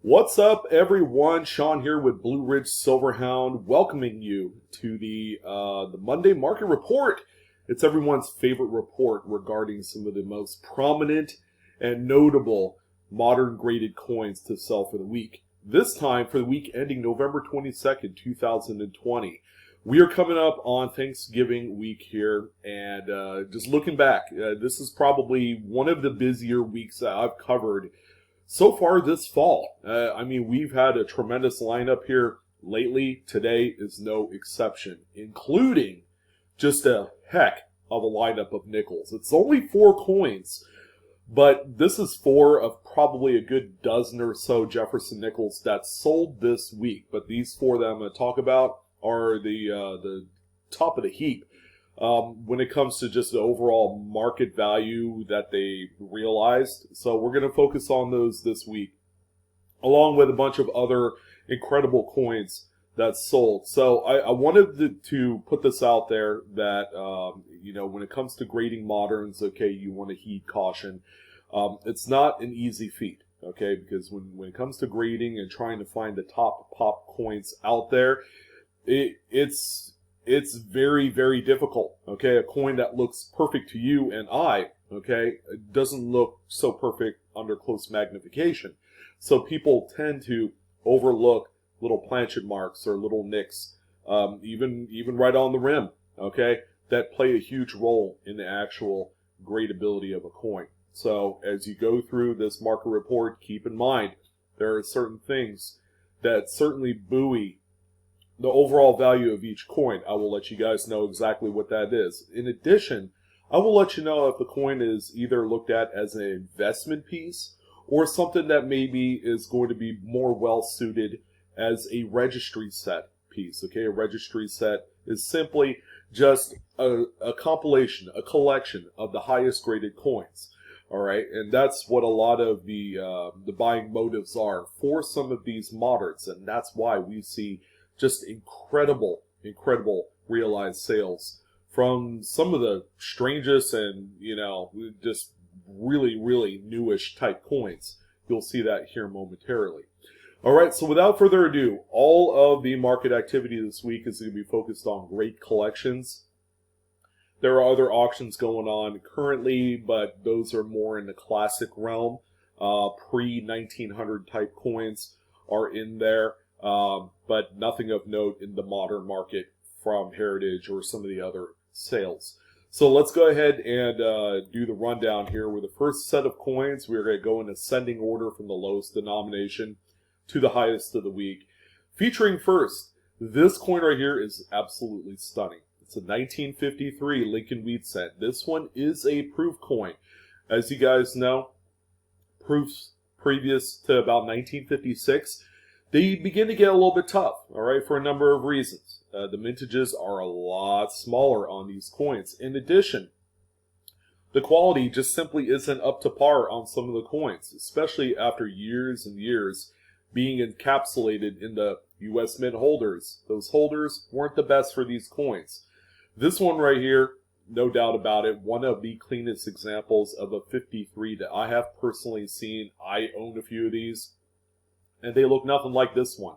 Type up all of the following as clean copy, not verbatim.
What's up, everyone? Sean here with Blue Ridge Silverhound, welcoming you to the Monday Market Report. It's everyone's favorite report regarding some of the most prominent and notable modern graded coins to sell for the week. This time for the week ending November 22nd, 2020. We are coming up on Thanksgiving week here, and just looking back, this is probably one of the busier weeks that I've covered so far this fall. We've had a tremendous lineup here lately. Today is no exception, including just a heck of a lineup of nickels. It's only 4 coins, but this is 4 of probably a good dozen or so Jefferson nickels that sold this week. But these 4 that I'm going to talk about are the top of the heap when it comes to just the overall market value that they realized. So we're going to focus on those this week, along with a bunch of other incredible coins that sold. So I wanted to put this out there that, when it comes to grading moderns, okay, you want to heed caution. It's not an easy feat, okay, because when it comes to grading and trying to find the top pop coins out there, it's very, very difficult, okay? A coin that looks perfect to you and I, okay, doesn't look so perfect under close magnification. So people tend to overlook little planchet marks or little nicks, even right on the rim, okay, that play a huge role in the actual gradability of a coin. So as you go through this market report, keep in mind there are certain things that certainly buoy the overall value of each coin. I will let you guys know exactly what that is. In addition, I will let you know if the coin is either looked at as an investment piece or something that maybe is going to be more well suited as a registry set piece. Okay, a registry set is simply just a compilation, a collection of the highest graded coins. All right, and that's what a lot of the buying motives are for some of these moderns, and that's why we see just incredible realized sales from some of the strangest and, just really newish type coins. You'll see that here momentarily. All right, so without further ado, all of the market activity this week is going to be focused on great collections. There are other auctions going on currently, but those are more in the classic realm. Pre-1900 type coins are in there. But nothing of note in the modern market from Heritage or some of the other sales. So let's go ahead and do the rundown here with the first set of coins. We're going to go in ascending order from the lowest denomination to the highest of the week. Featuring first, this coin right here is absolutely stunning. It's a 1953 Lincoln Wheat Cent. This one is a proof coin. As you guys know, proofs previous to about 1956, they begin to get a little bit tough, all right, for a number of reasons. The mintages are a lot smaller on these coins. In addition, the quality just simply isn't up to par on some of the coins, especially after years and years being encapsulated in the U.S. Mint holders. Those holders weren't the best for these coins. This one right here, no doubt about it, one of the cleanest examples of a 53 that I have personally seen. I own a few of these, and they look nothing like this one.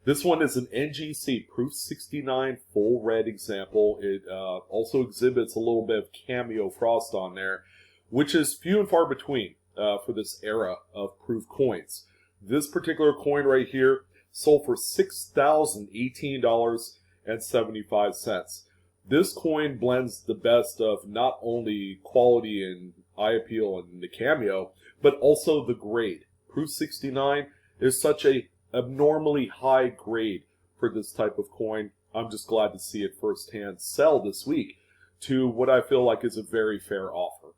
This one is an NGC Proof 69 full red example. It also exhibits a little bit of cameo frost on there, which is few and far between for this era of proof coins. This particular coin right here sold for $6,018.75. This coin blends the best of not only quality and eye appeal and the cameo, but also the grade. Proof 69 is such a abnormally high grade for this type of coin. I'm just glad to see it firsthand sell this week to what I feel like is a very fair offer.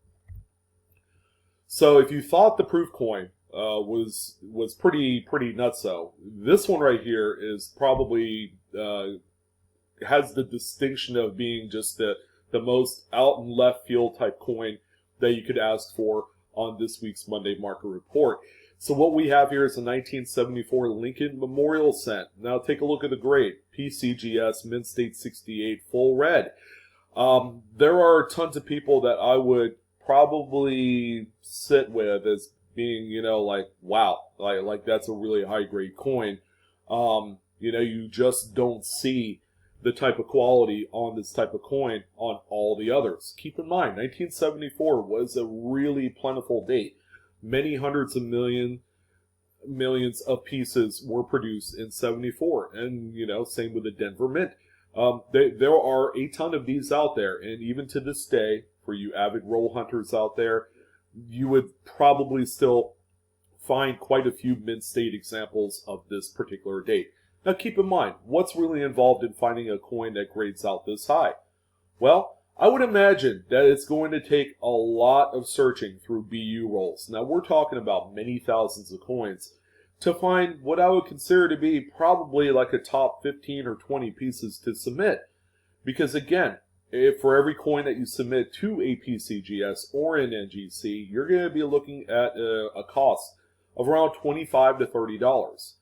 So if you thought the proof coin was pretty nutso, this one right here is probably has the distinction of being just the most out and left field type coin that you could ask for on this week's Monday Market Report. So what we have here is a 1974 Lincoln Memorial Cent. Now take a look at the grade. PCGS Mint State 68 full red. There are tons of people that I would probably sit with as being, like, wow, like that's a really high grade coin. You just don't see the type of quality on this type of coin on all the others. Keep in mind, 1974 was a really plentiful date. Many hundreds of millions of pieces were produced in 74, and same with the Denver Mint. There are a ton of these out there, and even to this day, for you avid roll hunters out there, you would probably still find quite a few mint state examples of this particular date. Now keep in mind, what's really involved in finding a coin that grades out this high? Well, I would imagine that it's going to take a lot of searching through BU rolls. Now we're talking about many thousands of coins to find what I would consider to be probably like a top 15 or 20 pieces to submit. Because again, if for every coin that you submit to APCGS or an NGC, you're going to be looking at a cost of around $25 to $30.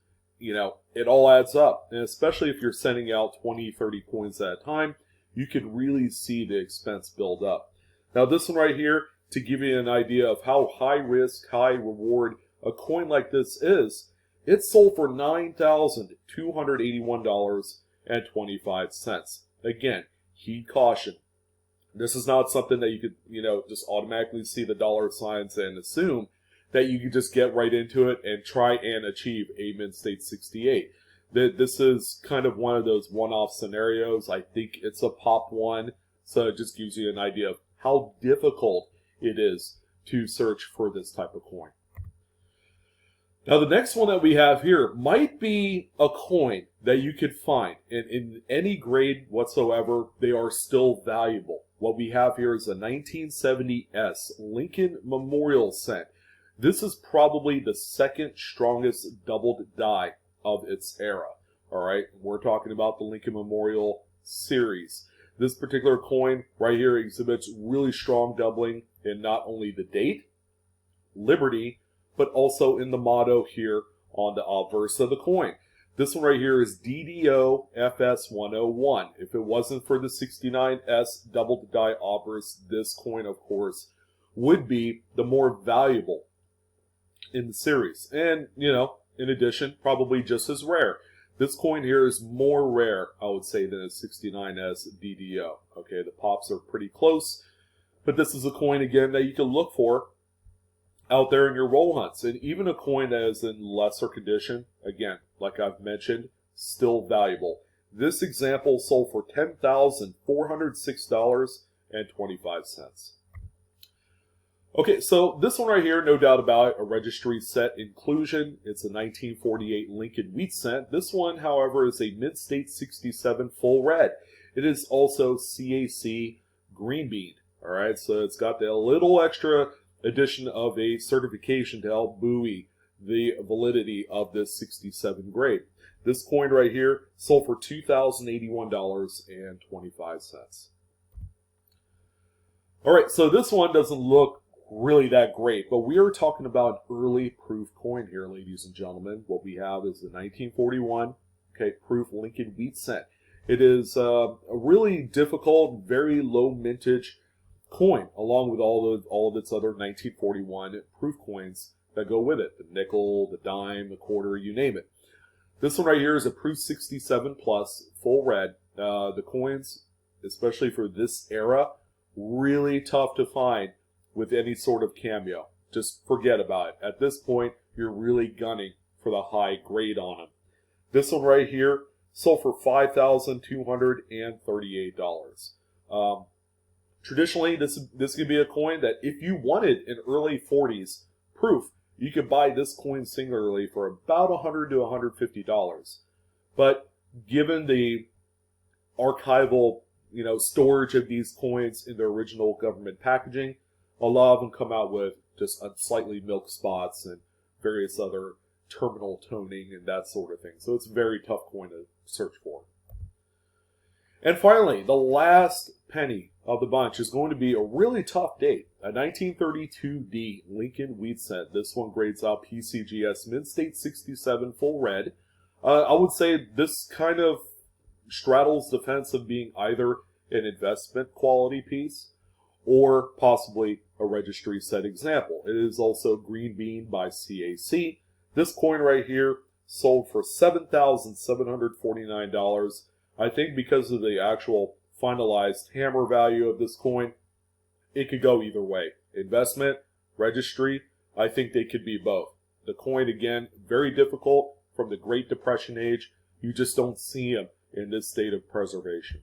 It all adds up. And especially if you're sending out 20, 30 coins at a time, you can really see the expense build up. Now this one right here, to give you an idea of how high risk, high reward a coin like this is, it sold for $9,281.25. Again, heed caution. This is not something that you could, just automatically see the dollar signs and assume that you can just get right into it and try and achieve a mint state 68. This is kind of one of those one-off scenarios. I think it's a pop one, so it just gives you an idea of how difficult it is to search for this type of coin. Now the next one that we have here might be a coin that you could find, and in any grade whatsoever, they are still valuable. What we have here is a 1970S Lincoln Memorial cent. This is probably the second strongest doubled die of its era. All right, we're talking about the Lincoln Memorial series. This particular coin right here exhibits really strong doubling in not only the date, Liberty, but also in the motto here on the obverse of the coin. This one right here is DDO FS 101. If it wasn't for the 69S doubled die obverse, this coin, of course, would be the more valuable in the series. And, in addition, probably just as rare. This coin here is more rare, I would say, than a 69S DDO. Okay, the pops are pretty close, but this is a coin, again, that you can look for out there in your roll hunts. And even a coin that is in lesser condition, again, like I've mentioned, still valuable. This example sold for $10,406.25. Okay, so this one right here, no doubt about it, a registry set inclusion. It's a 1948 Lincoln wheat cent. This one, however, is a mint state 67 full red. It is also CAC green bean. All right, so it's got the little extra addition of a certification to help buoy the validity of this 67 grade. This coin right here sold for $2,081.25. All right, so this one doesn't look really that great, but we are talking about an early proof coin here, ladies and gentlemen. What we have is the 1941 proof Lincoln wheat cent. It is a really difficult, very low mintage coin, along with all of its other 1941 proof coins that go with it, the nickel, the dime, the quarter, you name it. This one right here is a proof 67 plus full red. The coins, especially for this era, really tough to find with any sort of cameo. Just forget about it. At this point, you're really gunning for the high grade on them. This one right here sold for $5,238. Traditionally, this could be a coin that if you wanted an early 40s proof, you could buy this coin singularly for about $100 to $150. But given the archival, storage of these coins in their original government packaging, a lot of them come out with just slightly milk spots and various other terminal toning and that sort of thing. So it's a very tough coin to search for. And finally, the last penny of the bunch is going to be a really tough date. A 1932D Lincoln wheat cent. This one grades out PCGS Mint State 67 full red. I would say this kind of straddles the fence of being either an investment quality piece or possibly a registry set example. It is also Green Bean by CAC. This coin right here sold for $7,749. I think because of the actual finalized hammer value of this coin, it could go either way. Investment, registry, I think they could be both. The coin, again, very difficult from the Great Depression age. You just don't see them in this state of preservation.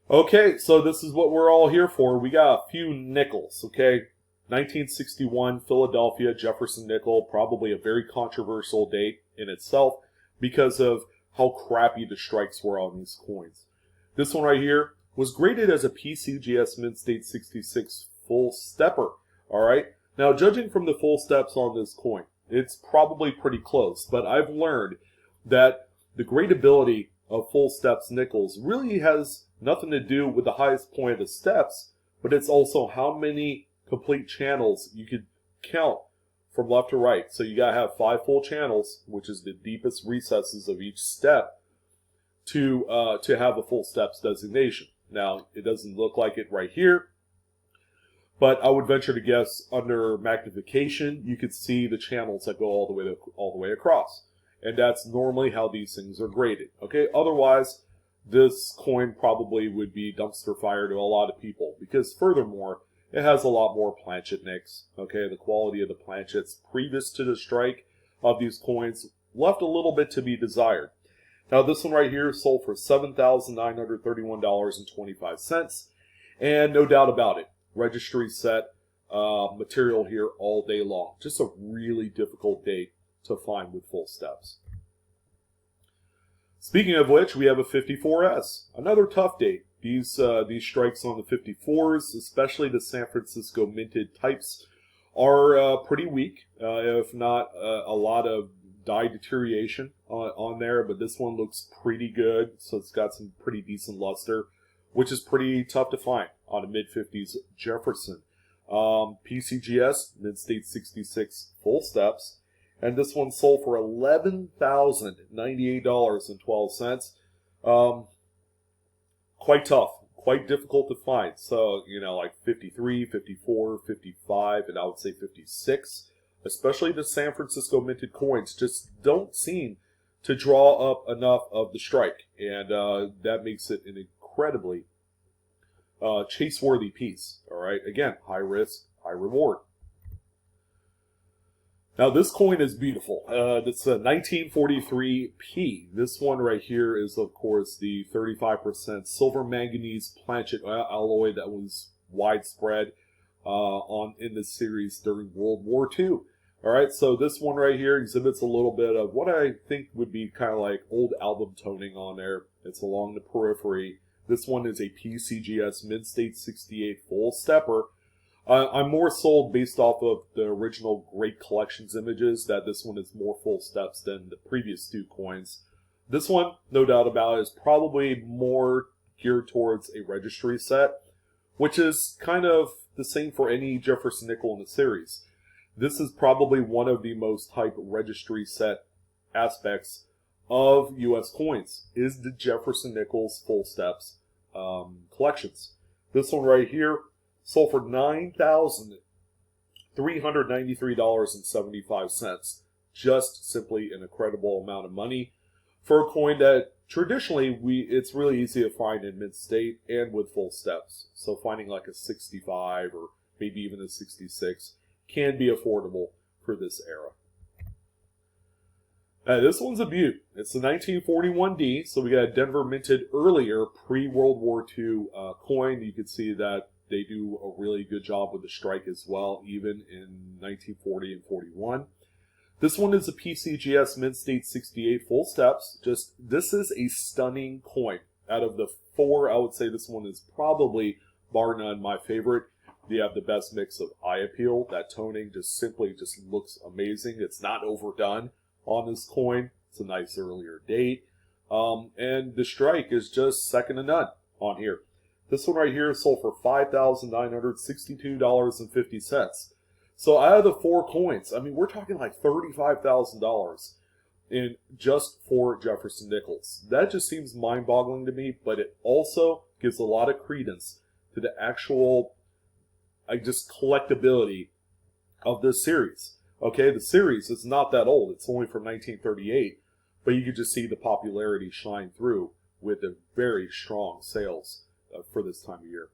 Okay, so this is what we're all here for. We got a few nickels, okay? 1961 Philadelphia Jefferson nickel, probably a very controversial date in itself because of how crappy the strikes were on these coins. This one right here was graded as a PCGS Mint State 66 full stepper, all right? Now, judging from the full steps on this coin, it's probably pretty close, but I've learned that the gradability of full steps nickels really has nothing to do with the highest point of the steps, but it's also how many complete channels you could count from left to right. So you got to have 5 full channels, which is the deepest recesses of each step, to have a full steps designation. Now, it doesn't look like it right here, but I would venture to guess under magnification, you could see the channels that go all the way across. And that's normally how these things are graded. Okay, otherwise, this coin probably would be dumpster fire to a lot of people because furthermore, it has a lot more planchet nicks. Okay, the quality of the planchets previous to the strike of these coins left a little bit to be desired. Now, this one right here sold for $7,931.25, and no doubt about it, registry set material here all day long. Just a really difficult date to find with full steps. Speaking of which, we have a 54S, another tough date. These strikes on the 54s, especially the San Francisco minted types, are pretty weak, if not a lot of die deterioration on there, but this one looks pretty good, so it's got some pretty decent luster, which is pretty tough to find on a mid-50s Jefferson. PCGS, Mid-State 66 full steps, and this one sold for $11,098.12. Quite tough, quite difficult to find. So, you know, like 53, 54, 55, and I would say 56. Especially the San Francisco minted coins just don't seem to draw up enough of the strike. And that makes it an incredibly chase-worthy piece. All right, again, high risk, high reward. Now, this coin is beautiful. It's a 1943P. This one right here is, of course, the 35% silver manganese planchet alloy that was widespread in this series during World War II. All right, so this one right here exhibits a little bit of what I think would be kind of like old album toning on there. It's along the periphery. This one is a PCGS Mid-State 68 full stepper. I'm more sold based off of the original Great Collections images that this one is more full steps than the previous two coins. This one, no doubt about it, is probably more geared towards a registry set, which is kind of the same for any Jefferson nickel in the series. This is probably one of the most hyped registry set aspects of U.S. coins, is the Jefferson nickels full steps collections. This one right here sold for $9,393.75. Just simply an incredible amount of money for a coin that traditionally it's really easy to find in mid-state and with full steps. So finding like a 65 or maybe even a 66 can be affordable for this era. This one's a beaut. It's the 1941D, so we got a Denver minted earlier pre-World War II coin. You can see that they do a really good job with the strike as well, even in 1940 and 41. This one is a PCGS Mid-State 68 full steps. This is a stunning coin. Out of the four, I would say this one is probably, bar none, my favorite. You have the best mix of eye appeal. That toning just looks amazing. It's not overdone on this coin. It's a nice earlier date. And the strike is just second to none on here. This one right here sold for $5,962.50. So out of the four coins, I mean, we're talking like $35,000 in just 4 Jefferson nickels. That just seems mind-boggling to me, but it also gives a lot of credence to the actual, just collectability of this series. Okay, the series is not that old. It's only from 1938, but you could just see the popularity shine through with the very strong sales for this time of year.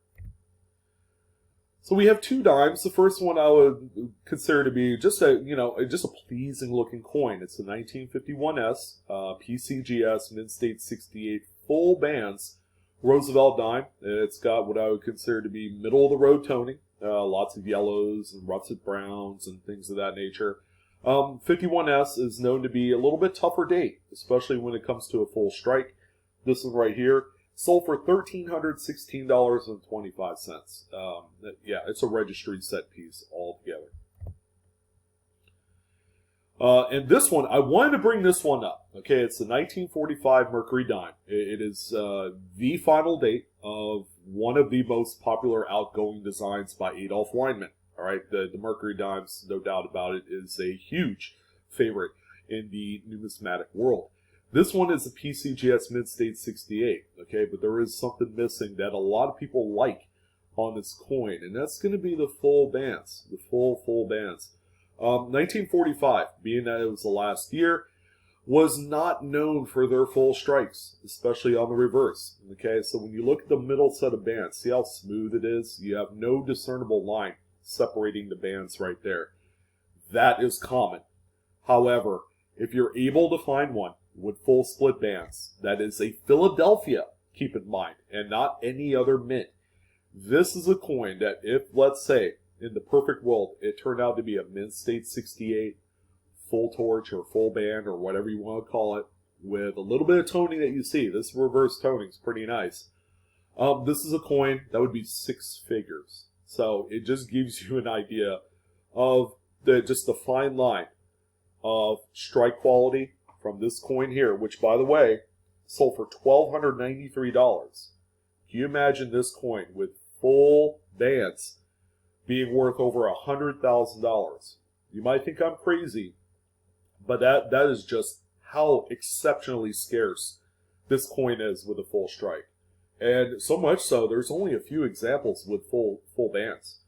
So we have two dimes. The first one I would consider to be just a pleasing looking coin. It's the 1951S PCGS Mint State 68 full bands Roosevelt dime. It's got what I would consider to be middle of the road toning. Lots of yellows and russet browns and things of that nature. 51S is known to be a little bit tougher date, especially when it comes to a full strike. This one right here sold for $1,316.25. Yeah, it's a registry set piece altogether. And this one, I wanted to bring this one up. Okay, it's the 1945 Mercury dime. It is the final date of one of the most popular outgoing designs by Adolph Weinman. All right, the Mercury dimes, no doubt about it, is a huge favorite in the numismatic world. This one is a PCGS Mint State 68, okay, but there is something missing that a lot of people like on this coin, and that's going to be the full bands, the full bands. 1945, being that it was the last year, was not known for their full strikes, especially on the reverse. Okay, so when you look at the middle set of bands, see how smooth it is? You have no discernible line separating the bands right there. That is common. However, if you're able to find one with full split bands, that is a Philadelphia, keep in mind, and not any other mint. This is a coin that if, let's say, in the perfect world, it turned out to be a Mint State 68 full torch or full band or whatever you want to call it, with a little bit of toning that you see. This reverse toning is pretty nice. This is a coin that would be 6 figures. So it just gives you an idea of just the fine line of strike quality from this coin here, which, by the way, sold for $1,293. Can you imagine this coin with full bands being worth over $100,000? You might think I'm crazy, but that is just how exceptionally scarce this coin is with a full strike. And so much so, there's only a few examples with full bands,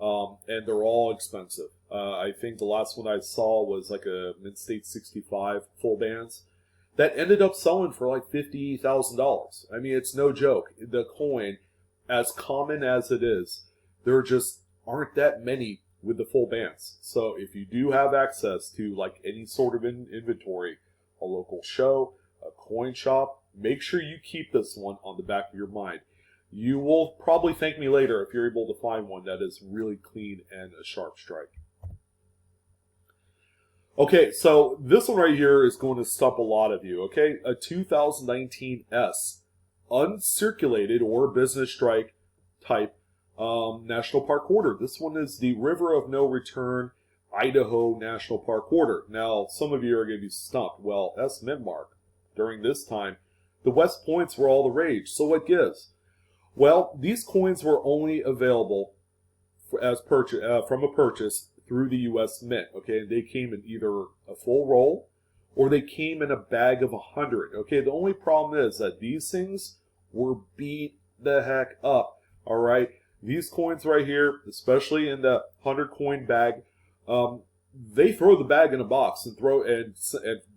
and they're all expensive. I think the last one I saw was like a Mint State 65 full bands that ended up selling for like $50,000. I mean, it's no joke. The coin, as common as it is, there just aren't that many with the full bands. So if you do have access to like any sort of inventory, a local show, a coin shop, make sure you keep this one on the back of your mind. You will probably thank me later if you're able to find one that is really clean and a sharp strike. Okay, so this one right here is going to stump a lot of you, okay? A 2019 S, uncirculated or business strike type National Park Order. This one is the River of No Return Idaho National Park Order. Now, some of you are going to be stumped. Well, S mint mark. During this time, the West Points were all the rage, so what gives? Well, these coins were only available as from a purchase through the U.S. Mint, okay? They came in either a full roll or they came in a bag of 100, okay? The only problem is that these things were beat the heck up, all right? These coins right here, especially in the 100 coin bag, they throw the bag in a box and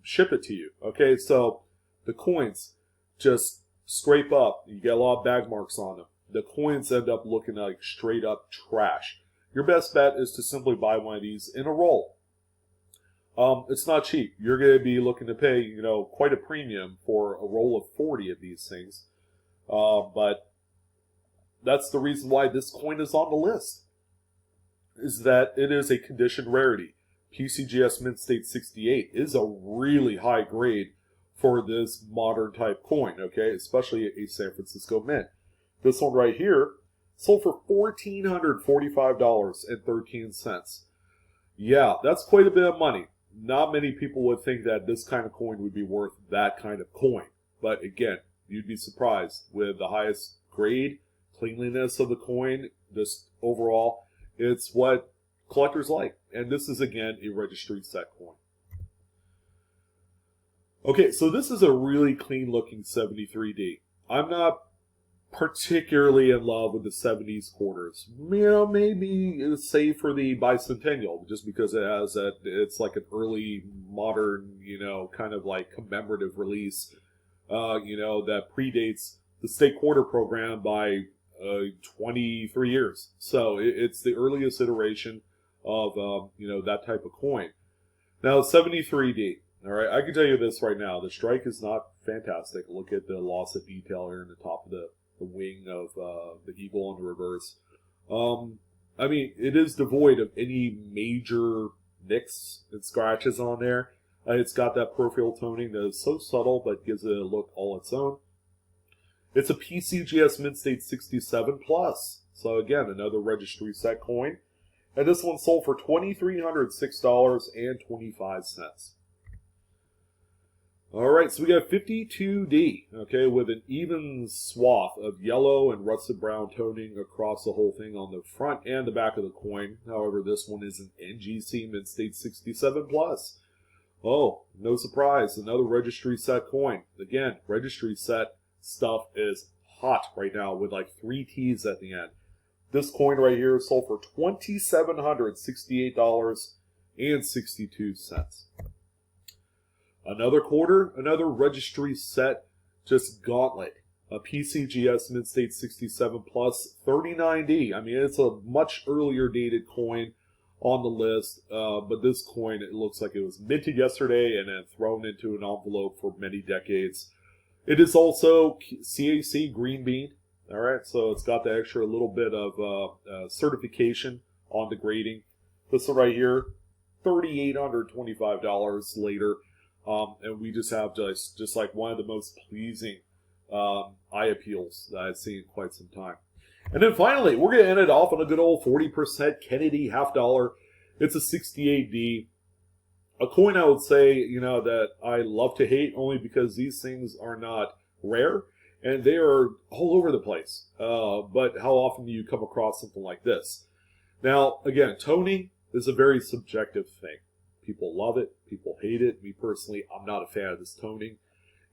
ship it to you, okay? So the coins just scrape up. You get a lot of bag marks on them. The coins end up looking like straight up trash. Your best bet is to simply buy one of these in a roll. It's not cheap. You're going to be looking to pay, quite a premium for a roll of 40 of these things. But that's the reason why this coin is on the list, is that it is a conditioned rarity. PCGS Mint State 68 is a really high grade for this modern type coin, okay, especially a San Francisco Mint. This one right here sold for $1,445.13. Yeah, that's quite a bit of money. Not many people would think that this kind of coin would be worth that kind of coin. But again, you'd be surprised with the highest grade, cleanliness of the coin, just overall, it's what collectors like. And this is, again, a registry set coin. Okay, so this is a really clean looking 73D. I'm not particularly in love with the 70s quarters. You know, maybe save for the bicentennial, just because it has that, it's like an early modern, you know, kind of like commemorative release, you know, that predates the state quarter program by 23 years. So it's the earliest iteration of, you know, that type of coin. Now, 73D. All right, I can tell you this right now. The strike is not fantastic. Look at the loss of detail here in the top of the wing of the eagle on the reverse. I mean, it is devoid of any major nicks and scratches on there. It's got that peripheral toning that is so subtle but gives it a look all its own. It's a PCGS Mint State 67 Plus. So again, another registry set coin. And this one sold for $2,306.25. All right, so we got 52D, okay, with an even swath of yellow and rusted brown toning across the whole thing on the front and the back of the coin. However, this one is an NGC Mint State 67 Plus. Oh, no surprise, another registry set coin. Again, registry set stuff is hot right now with like 3 T's at the end. This coin right here sold for $2,768.62. Another quarter, another registry set, just gauntlet. A PCGS Mint State 67 Plus 39D. I mean, it's a much earlier dated coin on the list, but this coin, it looks like it was minted yesterday and then thrown into an envelope for many decades. It is also CAC green bean. All right, so it's got the extra little bit of certification on the grading. This one right here, $3,825 later. And we just have just like one of the most pleasing eye appeals that I've seen in quite some time. And then finally, we're going to end it off on a good old 40% Kennedy half dollar. It's a 68D. A coin I would say, you know, that I love to hate only because these things are not rare and they are all over the place. But how often do you come across something like this? Now, again, toning is a very subjective thing. People love it. People hate it. Me personally, I'm not a fan of this toning.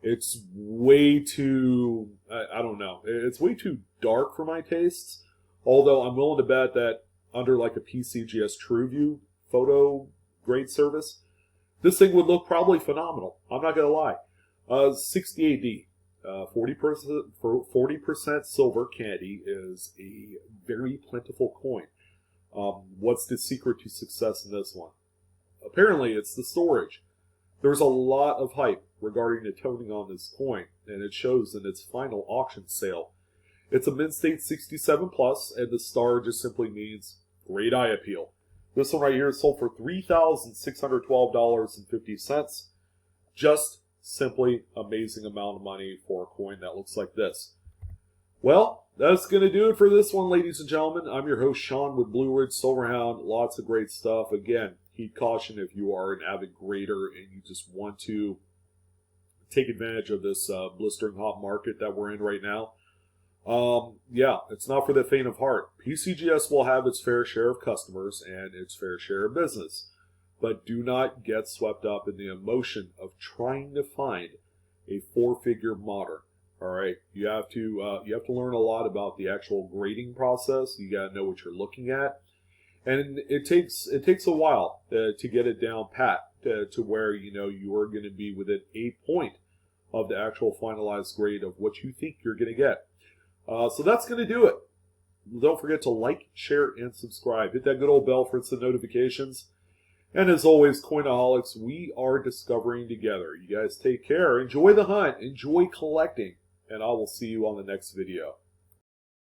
It's way too, I don't know. It's way too dark for my tastes. Although I'm willing to bet that under like a PCGS TrueView photo grade service, this thing would look probably phenomenal. I'm not going to lie. 68D. 40% silver candy is a very plentiful coin. What's the secret to success in this one? Apparently, it's the storage. There's a lot of hype regarding the toning on this coin, and it shows in its final auction sale. It's a Mint State 67 Plus, and the star just simply means great eye appeal. This one right here is sold for $3,612.50. Just simply amazing amount of money for a coin that looks like this. Well, that's going to do it for this one, ladies and gentlemen. I'm your host, Sean, with BlueRidgeSilverhound. Lots of great stuff. Again, heed caution if you are an avid grader and you just want to take advantage of this blistering hot market that we're in right now. Yeah, it's not for the faint of heart. PCGS will have its fair share of customers and its fair share of business. But do not get swept up in the emotion of trying to find a 4-figure modder. All right, you have to learn a lot about the actual grading process. You got to know what you're looking at, and it takes a while to get it down pat to where you know you are going to be within a point of the actual finalized grade of what you think you're going to get. So that's going to do it. Don't forget to like, share, and subscribe. Hit that good old bell for instant notifications. And as always, Coinaholics, we are discovering together. You guys take care. Enjoy the hunt. Enjoy collecting. And I will see you on the next video.